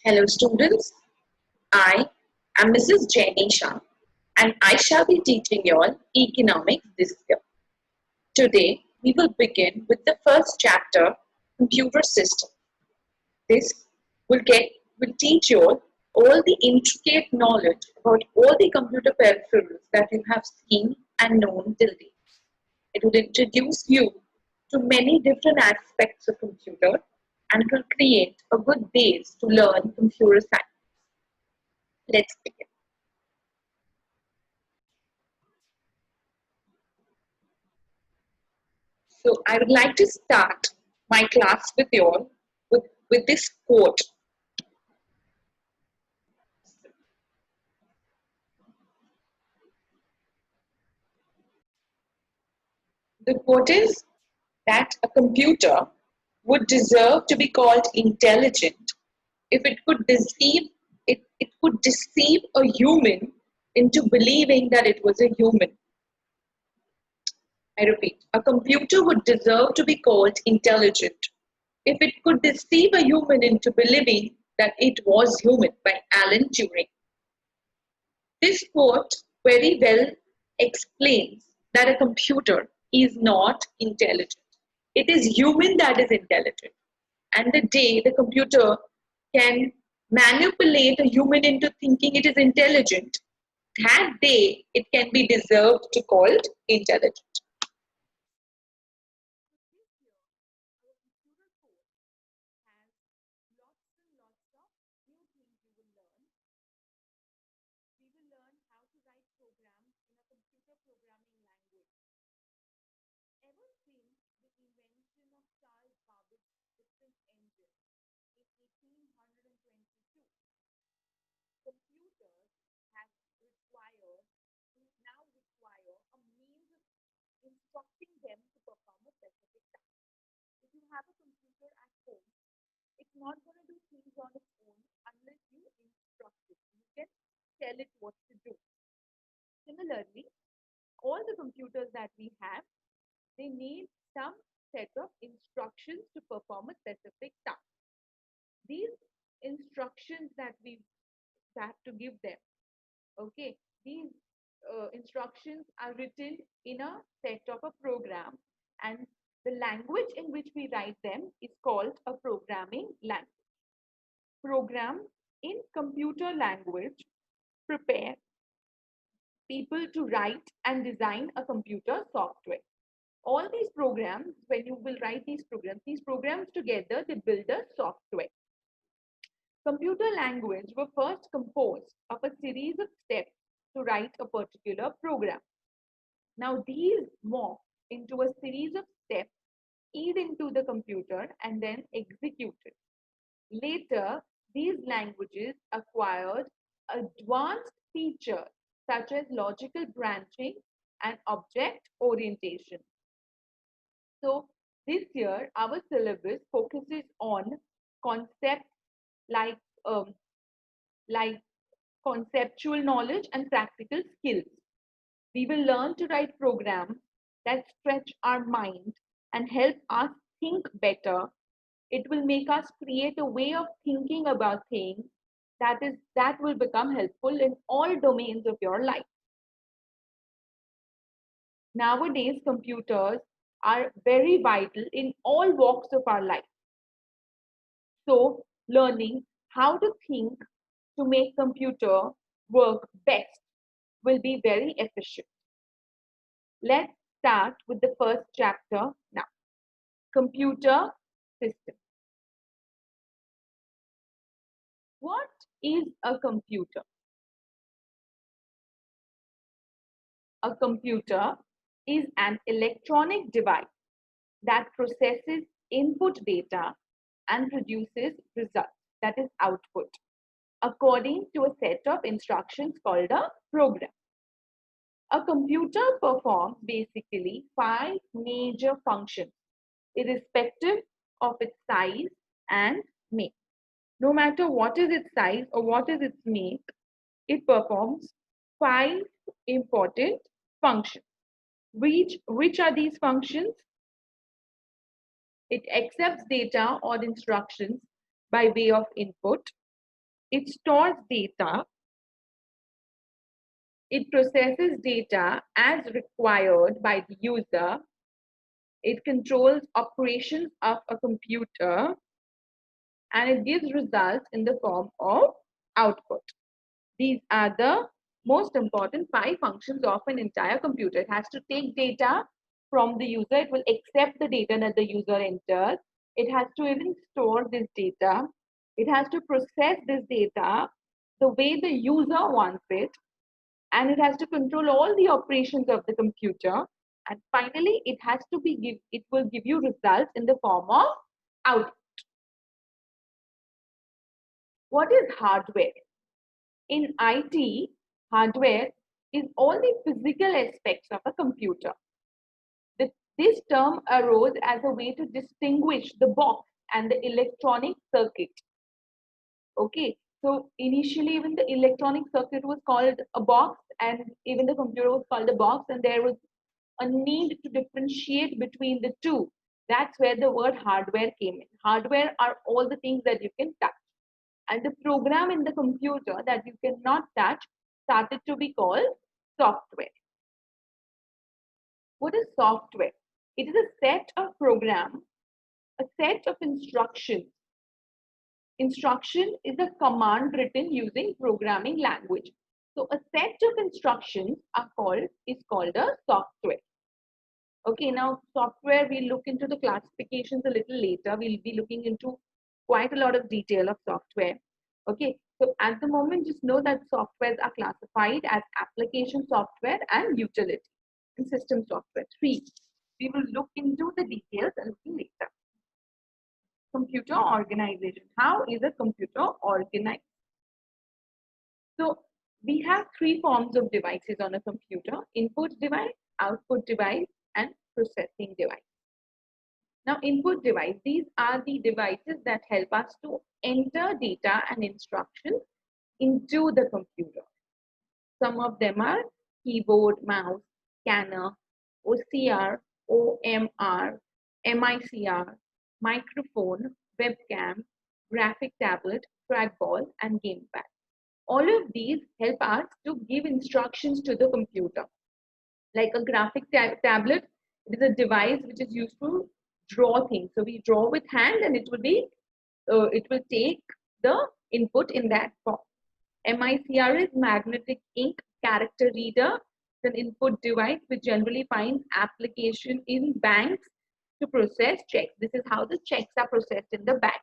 Hello students, I am Mrs. Jenny Shah and I shall be teaching you all economics this year. Today we will begin with the first chapter, computer system. This will teach you all the intricate knowledge about all the computer peripherals that you have seen and known till date. It will introduce you to many different aspects of computer and it will create a good base to learn computer science. Let's begin. So I would like to start my class with you all with this quote. The quote is that a computer would deserve to be called intelligent if it could deceive a human into believing that it was a human. I repeat, a computer would deserve to be called intelligent if it could deceive a human into believing that it was human, by Alan Turing. This quote very well explains that a computer is not intelligent. It is human that is intelligent. And the day the computer can manipulate a human into thinking it is intelligent, that day it can be deserved to called intelligent. We will learn how to write programs in a computer programming language. Ever since the invention of Charles Babbage's difference engine in 1822, computers have required now require a means of instructing them to perform a specific task. If you have a computer at home, it's not going to do things on its own unless you instruct it. You can tell it what to do. Similarly, all the computers that we have, they need some set of instructions to perform a specific task. These instructions that we have to give them, okay, these instructions are written in a set of a program, and the language in which we write them is called a programming language. Programs in computer language prepare people to write and design a computer software. All these programs, when you will write these programs together, they build a software. Computer language were first composed of a series of steps to write a particular program. Now these morph into a series of steps keyed into the computer and then executed. Later, these languages acquired advanced features such as logical branching and object orientation. So this year, our syllabus focuses on concepts like um, like conceptual knowledge and practical skills. We will learn to write programs that stretch our mind and help us think better. It will make us create a way of thinking about things that will become helpful in all domains of your life. Nowadays, computers are very vital in all walks of our life. So, learning how to think to make computer work best will be very efficient. Let's start with the first chapter now. Computer system. What is a computer? A computer is an electronic device that processes input data and produces results, that is output, according to a set of instructions called a program. A computer performs basically 5 major functions, irrespective of its size and make. No matter what is its size or what is its make, it performs 5 important functions. Which are these functions? It accepts data or instructions by way of input. it stores data, it processes data as required by the user, it controls operations of a computer, and it gives results in the form of output. These are the most important 5 functions of an entire computer. It has to take data from the user. It will accept the data that the user enters. It has to even store this data. It has to process this data the way the user wants it. And it has to control all the operations of the computer. And finally, it will give you results in the form of output. What is hardware? In IT, hardware is all the physical aspects of a computer. This term arose as a way to distinguish the box and the electronic circuit. Okay, so initially even the electronic circuit was called a box, and even the computer was called a box, and there was a need to differentiate between the two. That's where the word hardware came in. Hardware are all the things that you can touch. And the program in the computer that you cannot touch started to be called software. What is software? It is a set of programs, a set of instructions. Instruction is a command written using programming language. So a set of instructions is called a software. Okay, now software, we'll look into the classifications a little later. We'll be looking into quite a lot of detail of software. Okay, so at the moment, just know that softwares are classified as application software and utility and system software. 3. We will look into the details a little later. Computer organization. How is a computer organized? So we have 3 forms of devices on a computer: input device, output device, and processing device. Now, input device, these are the devices that help us to enter data and instructions into the computer. Some of them are keyboard, mouse, scanner, OCR, OMR, MICR, microphone, webcam, graphic tablet, trackball, and gamepad. All of these help us to give instructions to the computer. Like a graphic tablet, it is a device which is used to draw things. So we draw with hand, and it will take the input in that form. MICR is magnetic ink character reader. It's an input device which generally finds application in banks to process checks. This is how the checks are processed in the bank.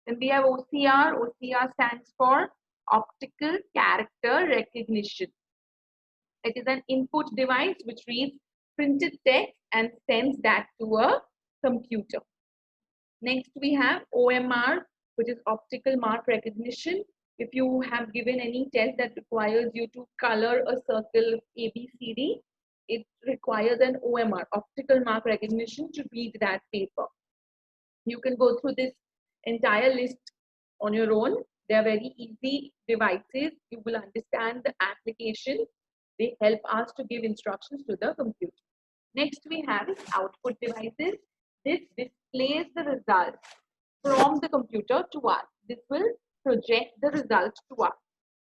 Then we have OCR. OCR stands for optical character recognition. It is an input device which reads printed text and sends that to a computer. Next, we have OMR, which is optical mark recognition. If you have given any test that requires you to color a circle ABCD, it requires an OMR, optical mark recognition, to read that paper. You can go through this entire list on your own. They are very easy devices. You will understand the application. They help us to give instructions to the computer. Next, we have is output devices. This displays the results from the computer to us. This will project the results to us.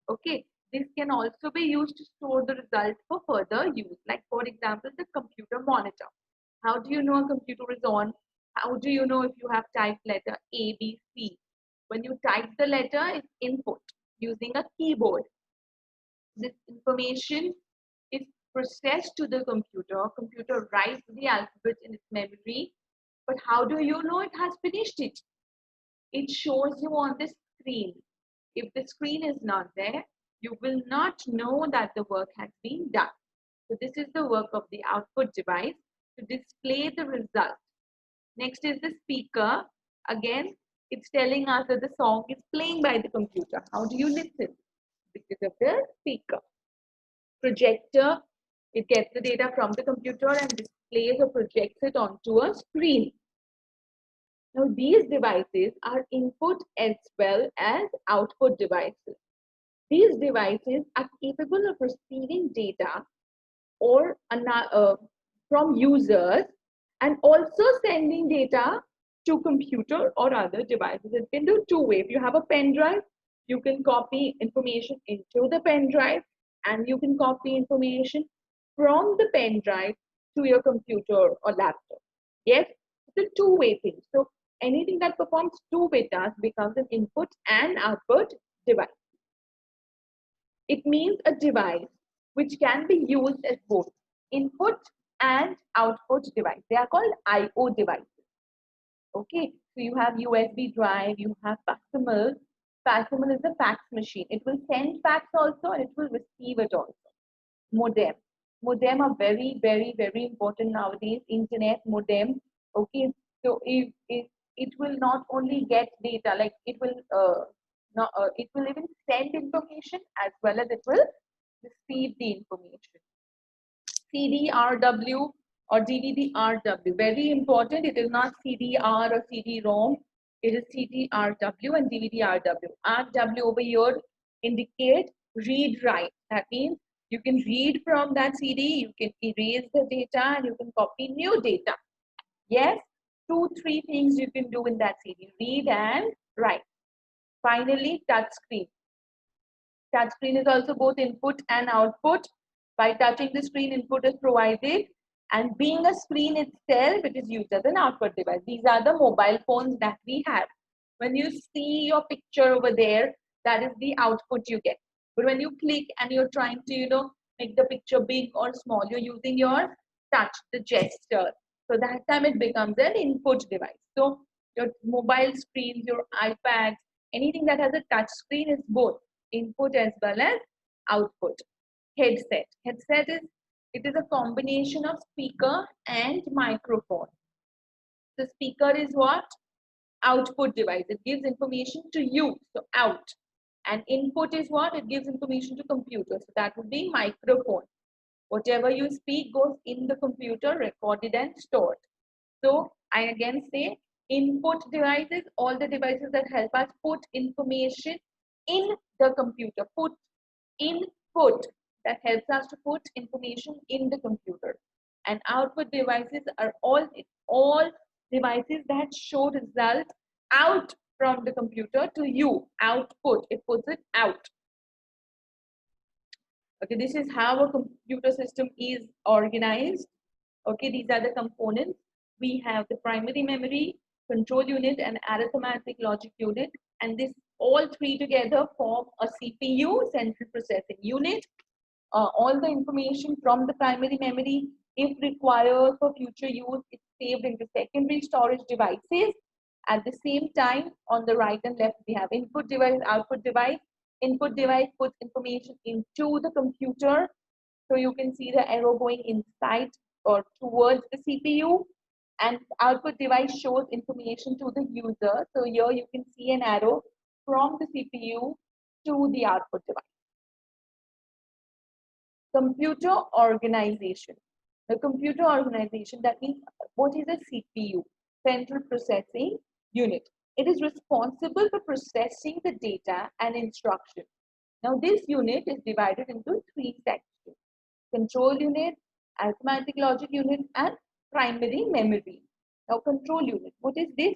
Okay, this can also be used to store the results for further use. Like, for example, the computer monitor. How do you know a computer is on? How do you know if you have typed letter A, B, C? When you type the letter, it's input using a keyboard. This information is processed to the computer. Computer writes the alphabet in its memory. But how do you know it has finished it? It shows you on the screen. If the screen is not there, you will not know that the work has been done. So this is the work of the output device, to display the result. Next is the speaker. Again, it's telling us that the song is playing by the computer. How do you listen? Because of the speaker. Projector, it gets the data from the computer and displays or projects it onto a screen. Now, these devices are input as well as output devices. These devices are capable of receiving data or from users, and also sending data to computer or other devices. It can do 2 ways. If you have a pen drive, You can copy information into the pen drive, and you can copy information from the pen drive to your computer or laptop. Yes, it's a two-way thing. So anything that performs two-way tasks becomes an input and output device. It means a device which can be used as both input and output device. They are called I/O devices. Okay, so you have USB drive, you have Facsimile. Facsimile is a fax machine. It will send fax also and it will receive it also. Modem. Modem are very, very, very important nowadays. Internet modem. Okay, so if it will not only get data, like it will not, it will even send information as well as it will receive the information. CD-RW or DVD-RW. Very important. It is not CD-R or CD-ROM. It is CD-RW and DVD-RW. RW over here indicate read-write. That means you can read from that CD, you can erase the data, and you can copy new data. Yes, 2-3 things you can do in that CD, read and write. Finally, touch screen. Touch screen is also both input and output. By touching the screen, input is provided, and being a screen itself, it is used as an output device. These are the mobile phones that we have. When you see your picture over there, that is the output you get. But when you click and you're trying to, make the picture big or small, you're using your touch, the gesture. So that time it becomes an input device. So your mobile screens, your iPads, anything that has a touch screen is both input as well as output. Headset. Headset is, it is a combination of speaker and microphone. The speaker is what? Output device. It gives information to you, so out. And input is what? It gives information to computer. So that would be microphone. Whatever you speak goes in the computer, recorded and stored. So I again say input devices, all the devices that help us put information in the computer. Put input that helps us to put information in the computer. And output devices are all devices that show results out from the computer to you. Output, it puts it out. Okay, this is how a computer system is organized. Okay, these are the components. We have the primary memory, control unit, and arithmetic logic unit. And this all three together form a CPU, central processing unit. All the information from the primary memory, if required for future use, is saved into secondary storage devices. At the same time, on the right and left, we have input device, output device. Input device puts information into the computer. So you can see the arrow going inside or towards the CPU. And output device shows information to the user. So here you can see an arrow from the CPU to the output device. Computer organization. The computer organization, that means what is a CPU? Central Processing Unit. It is responsible for processing the data and instruction. Now this unit is divided into 3 sections. Control unit, arithmetic logic unit, and primary memory. Now control unit, what is this?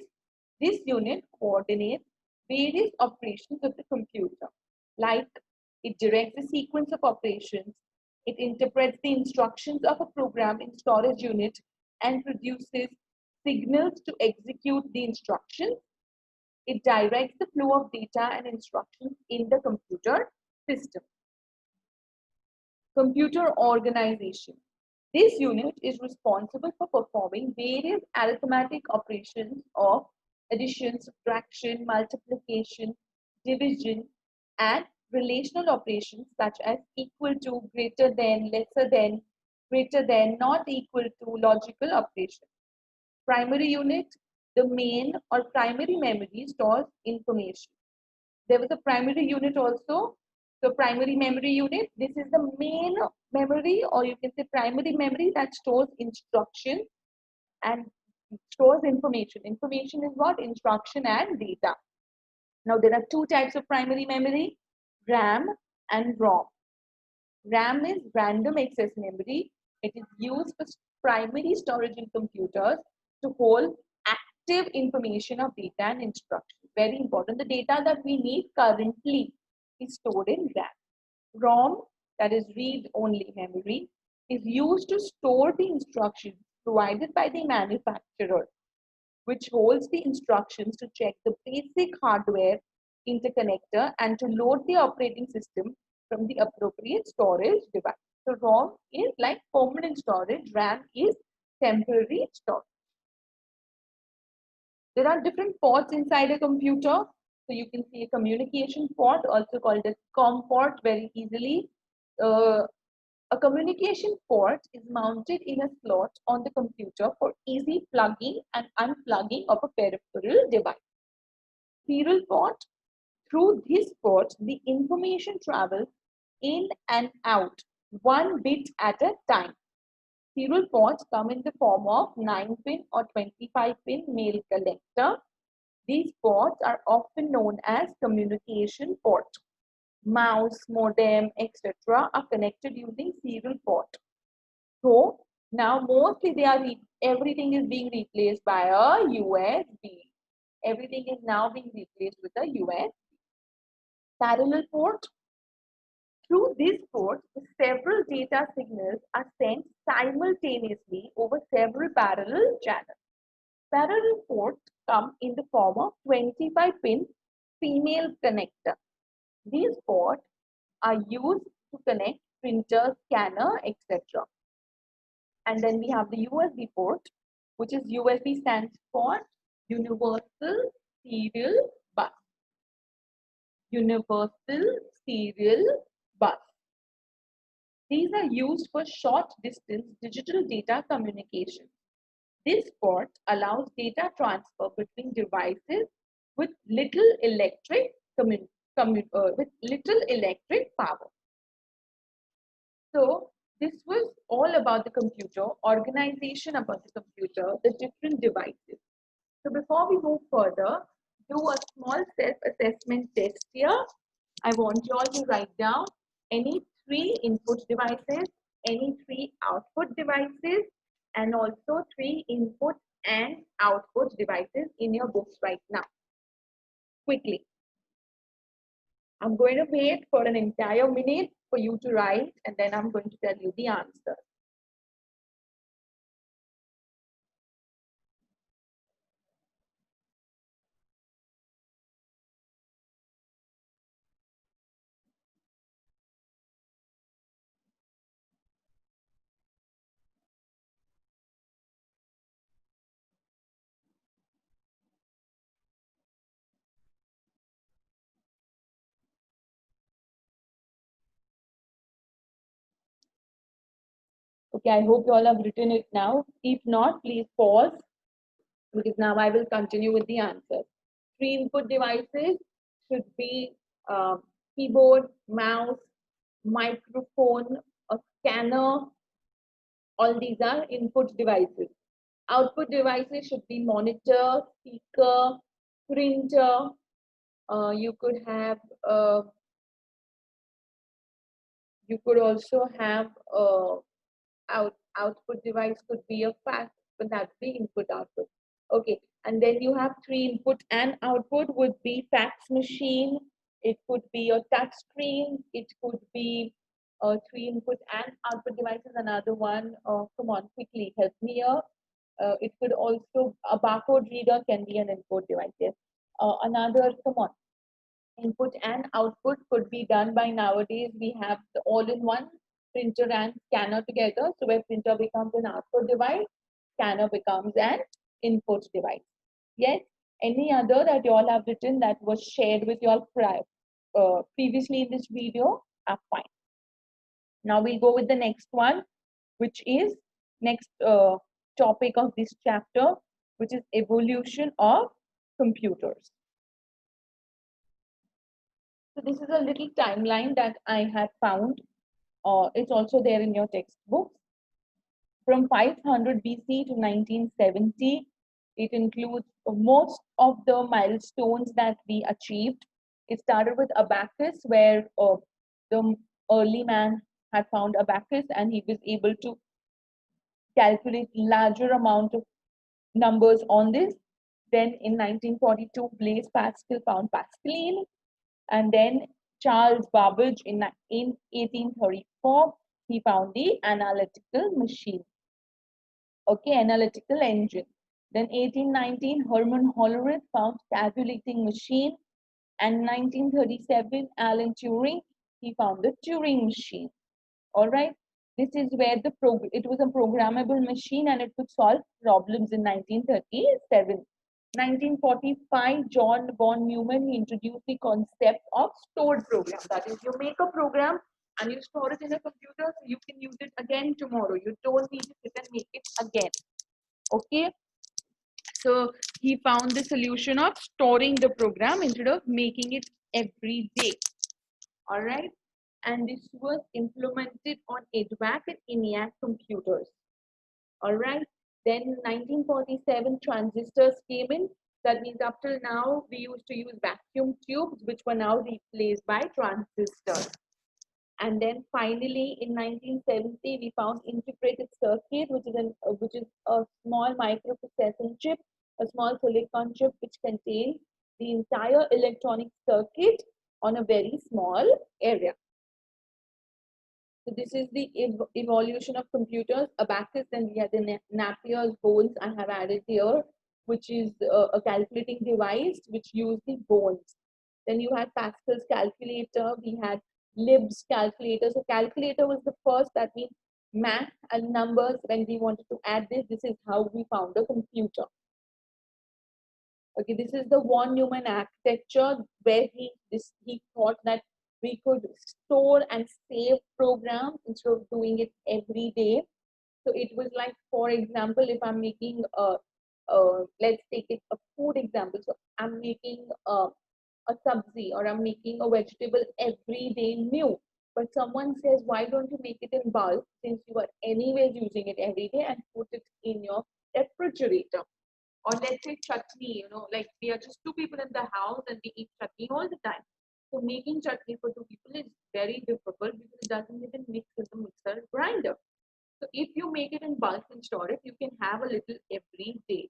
This unit coordinates various operations of the computer. Like it directs the sequence of operations, it interprets the instructions of a program in storage unit and produces signals to execute the instructions. It directs the flow of data and instructions in the computer system. Computer organization. This unit is responsible for performing various arithmetic operations of addition, subtraction, multiplication, division, and relational operations such as equal to, greater than, lesser than, greater than, not equal to, logical operations. Primary unit, the main or primary memory stores information. There was a primary unit also. So primary memory unit, this is the main memory, or you can say primary memory that stores instruction and stores information. Information is what? Instruction and data. Now there are 2 types of primary memory, RAM and ROM. RAM is random access memory. It is used for primary storage in computers to hold active information of data and instructions. Very important. The data that we need currently is stored in RAM. ROM, that is read-only memory, is used to store the instructions provided by the manufacturer, which holds the instructions to check the basic hardware interconnector and to load the operating system from the appropriate storage device. So ROM is like permanent storage, RAM is temporary storage. There are different ports inside a computer. So you can see a communication port, also called a COM port very easily. A communication port is mounted in a slot on the computer for easy plugging and unplugging of a peripheral device. Serial port. Through this port, the information travels in and out, one bit at a time. Serial ports come in the form of 9-pin or 25-pin male collector. These ports are often known as communication port. Mouse, modem, etc. are connected using serial port. So now mostly everything is being replaced by a USB. Everything is now being replaced with a USB. Parallel port. Through this port, several data signals are sent simultaneously over several parallel channels. Parallel ports come in the form of 25-pin female connector. These ports are used to connect printer, scanner, etc. And then we have the USB port, which is USB stands for Universal Serial Bus. Universal Serial Bus. These are used for short distance digital data communication. This port allows data transfer between devices with little electric power. So this was all about the computer, organization about the computer, the different devices. So before we move further, do a small self-assessment test here. I want you all to write down any 3 input devices, any 3 output devices, and also 3 input and output devices in your books right now. Quickly. I'm going to wait for an entire minute for you to write, and then I'm going to tell you the answer. Okay, I hope you all have written it now. If not, please pause, because now I will continue with the answer. 3 input devices should be keyboard, mouse, microphone, a scanner. All these are input devices. Output devices should be monitor, speaker, printer. You could have you could also have output device could be a fax, but that's the input output. Okay, and then you have 3 input and output would be fax machine. It could be a touch screen. It could be 3 input and output devices. Another one, come on, quickly help me here. It could also, a barcode reader can be an input device. Yes. Another, come on, input and output could be done by nowadays. We have the all-in-one printer and scanner together. So where printer becomes an output device, scanner becomes an input device. Yes. Any other that you all have written that was shared with you all previously in this video are fine. Now we'll go with the next one, which is next topic of this chapter, which is evolution of computers. So this is a little timeline that I have found. It's also there in your textbook. From 500 BC to 1970, it includes most of the milestones that we achieved. It started with abacus, where the early man had found abacus and he was able to calculate larger amount of numbers on this. Then in 1942, Blaise Pascal found Pascaline. And then Charles Babbage in 1834, he found the analytical machine. Okay, analytical engine. Then 1819, Hermann Hollerith found tabulating machine. And 1937, Alan Turing, he found the Turing machine. All right. This is where it was a programmable machine and it could solve problems in 1937. 1945, John von Neumann, he introduced the concept of stored program. That is, you make a program and you store it in a computer so you can use it again tomorrow. You don't need to sit and make it again. Okay. So he found the solution of storing the program instead of making it every day. All right. And this was implemented on EDVAC and ENIAC computers. All right. Then in 1947, transistors came in. That means up till now, we used to use vacuum tubes, which were now replaced by transistors. And then finally, in 1970, we found integrated circuit, which is a small microprocessing chip, a small silicon chip, which contains the entire electronic circuit on a very small area. So this is the evolution of computers, abacus, and we have the Napier's bones I have added here, which is a calculating device which used the bones. Then you had Pascal's calculator, we had Lib's calculator. So calculator was the first, that means math and numbers. When we wanted to add this is how we found a computer. Okay, this is the von Neumann architecture where he thought that we could store and save programs instead of doing it every day. So it was like, for example, if I'm making let's take it a food example. So I'm making a sabzi or I'm making a vegetable every day new. But someone says, why don't you make it in bulk since you are anyways using it every day and put it in your refrigerator? Or let's say chutney, like we are just two people in the house and we eat chutney all the time. So making chutney for two people is very difficult because it doesn't even mix in the mixer grinder. So if you make it in bulk and store it, you can have a little every day.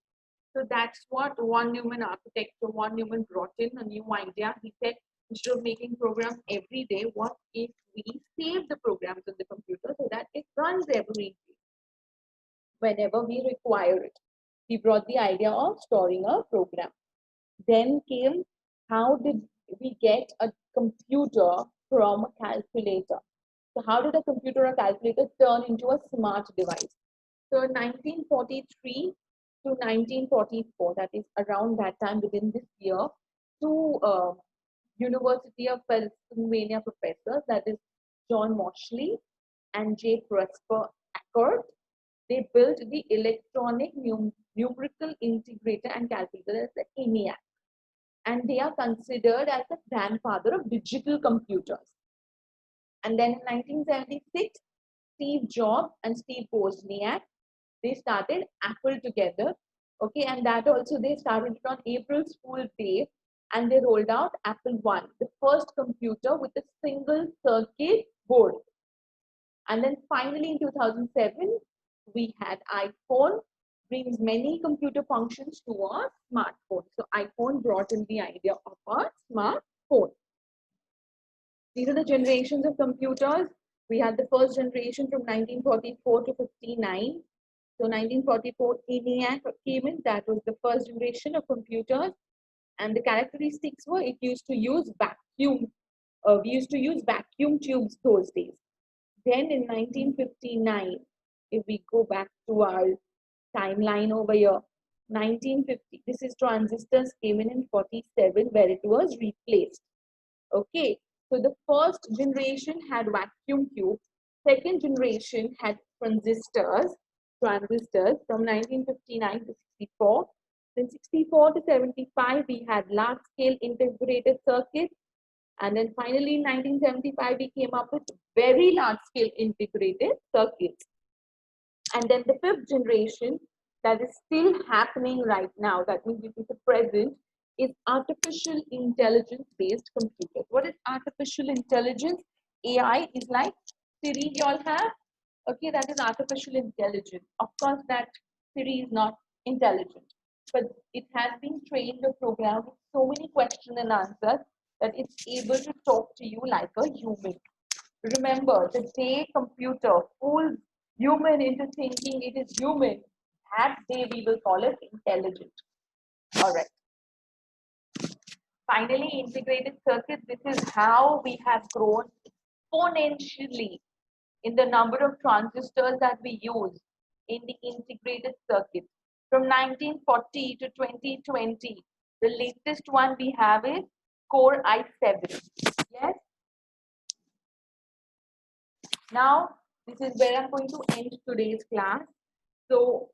So that's what von Neumann architecture, von Neumann brought in a new idea. He said, instead of making programs every day, what if we save the programs on the computer so that it runs every day whenever we require it? He brought the idea of storing a program. Then came, how did we get a computer from a calculator? So how did a computer or calculator turn into a smart device? So 1943 to 1944, that is around that time within this year, two University of Pennsylvania professors, that is John Moseley and J. Presper Eckert, they built the electronic numerical integrator and calculator as the ENIAC. And they are considered as the grandfather of digital computers. And then in 1976, Steve Jobs and Steve Wozniak, they started Apple together. Okay, and that also they started it on April Fool's Day, and they rolled out Apple I, the first computer with a single circuit board. And then finally in 2007, we had iPhone, brings many computer functions to a smartphone. So iPhone brought in the idea of a smartphone. These are the generations of computers. We had the first generation from 1944 to 59. So 1944, ENIAC came in. That was the first generation of computers. And the characteristics were, it used to use vacuum. We used to use vacuum tubes those days. Then in 1959, if we go back to our timeline over here, 1950, this is transistors came in 47 where it was replaced. Okay, so the first generation had vacuum tubes, second generation had transistors from 1959 to 64. Then 64 to 75, we had large scale integrated circuits. And then finally in 1975, we came up with very large scale integrated circuits. And then the fifth generation that is still happening right now, that means it is the present, is artificial intelligence based computers. What is artificial intelligence? AI is like Siri you all have. Okay, that is artificial intelligence. Of course, that Siri is not intelligent. but it has been trained the program with so many questions and answers that it's able to talk to you like a human. Remember, the day computer fools human into thinking it is human, that day we will call it intelligent. All right. Finally, integrated circuits, this is how we have grown exponentially in the number of transistors that we use in the integrated circuit. From 1940 to 2020, the latest one we have is Core i7. Yes. Now, this is where I'm going to end today's class. So,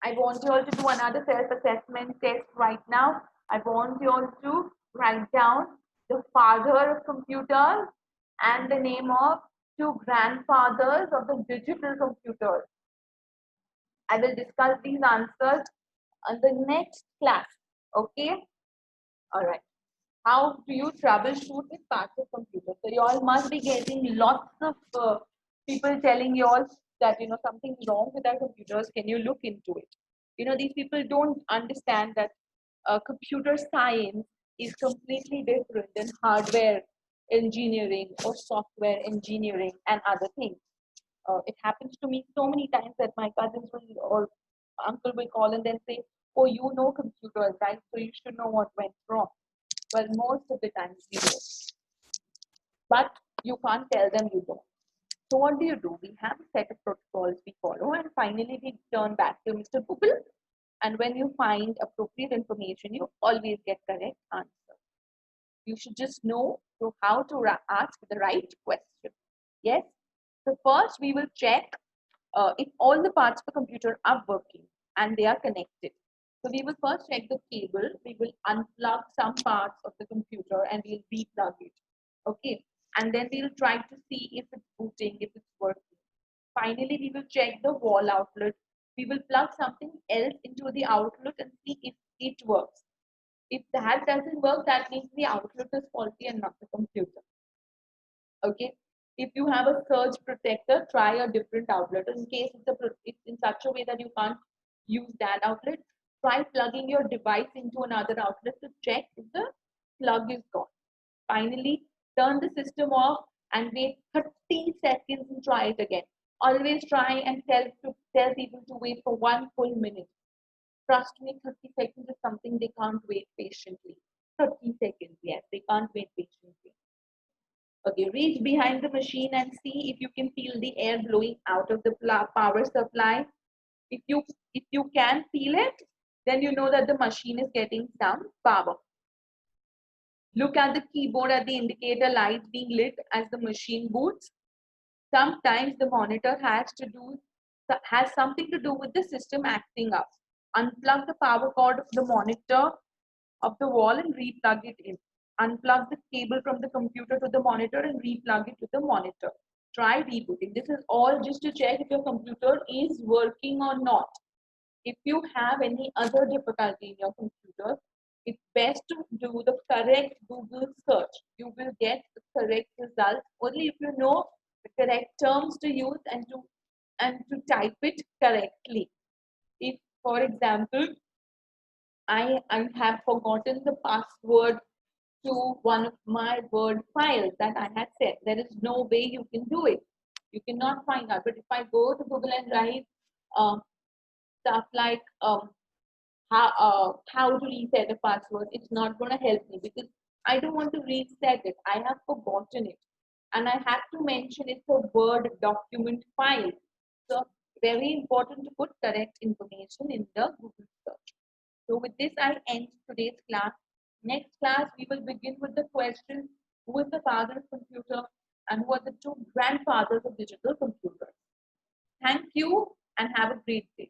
I want you all to do another self-assessment test right now. I want you all to write down the father of computers and the name of two grandfathers of the digital computers. I will discuss these answers on the next class. Okay? All right. How do you troubleshoot with parts of computer? So you all must be getting lots of people telling you all that something's wrong with our computers. Can you look into it? These people don't understand that computer science is completely different than hardware engineering or software engineering and other things. It happens to me so many times that my cousins will or uncle will call and then say, "Oh, you know computers, right? So you should know what went wrong." Well, most of the times we don't, but you can't tell them you don't. So what do? We have a set of protocols we follow, and finally we turn back to Mr. Google. And when you find appropriate information, you always get correct answer. You should just know how to ask the right question. Yes. So first we will check if all the parts of the computer are working and they are connected. So we will first check the cable. We will unplug some parts of the computer and we'll replug it. Okay. And then we'll try to see if it's booting, if it's working. Finally, we will check the wall outlet. We will plug something else into the outlet and see if it works. If that doesn't work, that means the outlet is faulty and not the computer. Okay. If you have a surge protector, try a different outlet. In case it's in such a way that you can't use that outlet, try plugging your device into another outlet to check if the plug is gone. Finally, turn the system off and wait 30 seconds and try it again. Always try and tell people to wait for 1 full minute. Trust me, 30 seconds is something they can't wait patiently. 30 seconds, yes, they can't wait patiently. Okay, reach behind the machine and see if you can feel the air blowing out of the power supply. If you can feel it, then you know that the machine is getting some power. Look at the keyboard at the indicator light being lit as the machine boots. Sometimes the monitor has something to do with the system acting up. Unplug the power cord of the monitor of the wall and replug it in. Unplug the cable from the computer to the monitor and replug it to the monitor. Try rebooting. This is all just to check if your computer is working or not. If you have any other difficulty in your computer, it's best to do the correct Google search. You will get the correct results only if you know the correct terms to use and to type it correctly. If, for example, I have forgotten the password to one of my Word files that I had set, there is no way you can do it. You cannot find out. But if I go to Google and write stuff like how to reset a password, it's not going to help me because I don't want to reset it. I have forgotten it. And I have to mention it's a Word document file. So very important to put correct information in the Google search. So with this, I end today's class. Next class, we will begin with the question, who is the father of computer and who are the two grandfathers of digital computers? Thank you and have a great day.